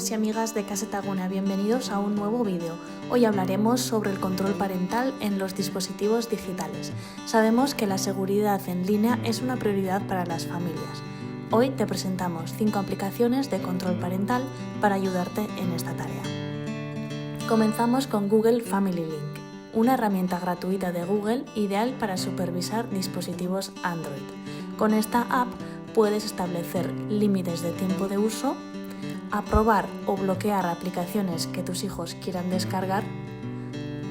amigos y amigas de Caseta Gune, bienvenidos a un nuevo vídeo. Hoy hablaremos sobre el control parental en los dispositivos digitales. Sabemos que la seguridad en línea es una prioridad para las familias. Hoy te presentamos 5 aplicaciones de control parental para ayudarte en esta tarea. Comenzamos con Google Family Link, una herramienta gratuita de Google ideal para supervisar dispositivos Android. Con esta app puedes establecer límites de tiempo de uso, aprobar o bloquear aplicaciones que tus hijos quieran descargar,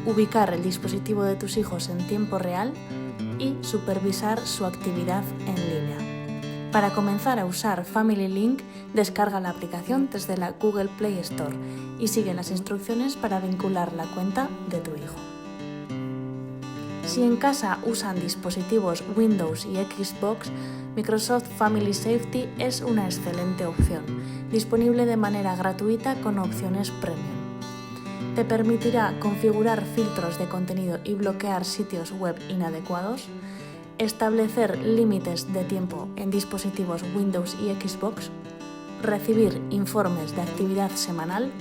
ubicar el dispositivo de tus hijos en tiempo real y supervisar su actividad en línea. Para comenzar a usar Family Link, descarga la aplicación desde la Google Play Store y sigue las instrucciones para vincular la cuenta de tu hijo. Si en casa usan dispositivos Windows y Xbox, Microsoft Family Safety es una excelente opción, disponible de manera gratuita con opciones premium. Te permitirá configurar filtros de contenido y bloquear sitios web inadecuados, establecer límites de tiempo en dispositivos Windows y Xbox, recibir informes de actividad semanal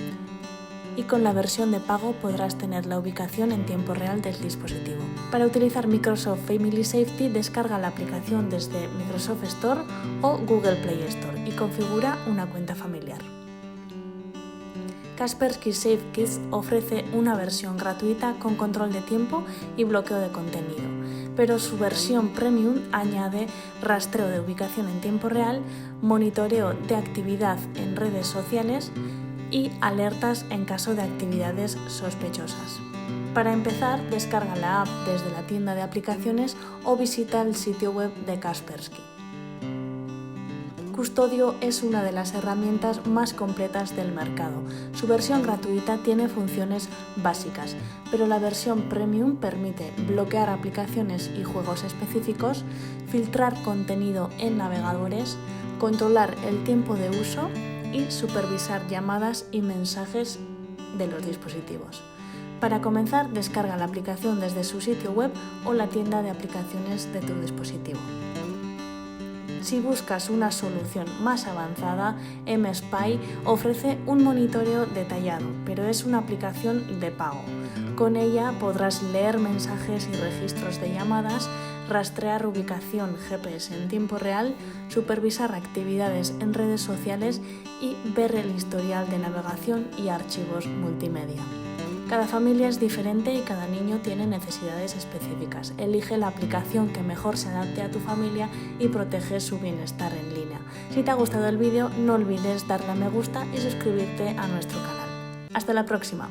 y con la versión de pago podrás tener la ubicación en tiempo real del dispositivo. Para utilizar Microsoft Family Safety, descarga la aplicación desde Microsoft Store o Google Play Store y configura una cuenta familiar. Kaspersky Safe Kids ofrece una versión gratuita con control de tiempo y bloqueo de contenido, pero su versión premium añade rastreo de ubicación en tiempo real, monitoreo de actividad en redes sociales y alertas en caso de actividades sospechosas. Para empezar, descarga la app desde la tienda de aplicaciones o visita el sitio web de Kaspersky. Custodio es una de las herramientas más completas del mercado. Su versión gratuita tiene funciones básicas, pero la versión premium permite bloquear aplicaciones y juegos específicos, filtrar contenido en navegadores, controlar el tiempo de uso y supervisar llamadas y mensajes de los dispositivos. Para comenzar, descarga la aplicación desde su sitio web o la tienda de aplicaciones de tu dispositivo. Si buscas una solución más avanzada, mSpy ofrece un monitoreo detallado, pero es una aplicación de pago. Con ella podrás leer mensajes y registros de llamadas, rastrear ubicación GPS en tiempo real, supervisar actividades en redes sociales y ver el historial de navegación y archivos multimedia. Cada familia es diferente y cada niño tiene necesidades específicas. Elige la aplicación que mejor se adapte a tu familia y protege su bienestar en línea. Si te ha gustado el vídeo, no olvides darle a me gusta y suscribirte a nuestro canal. ¡Hasta la próxima!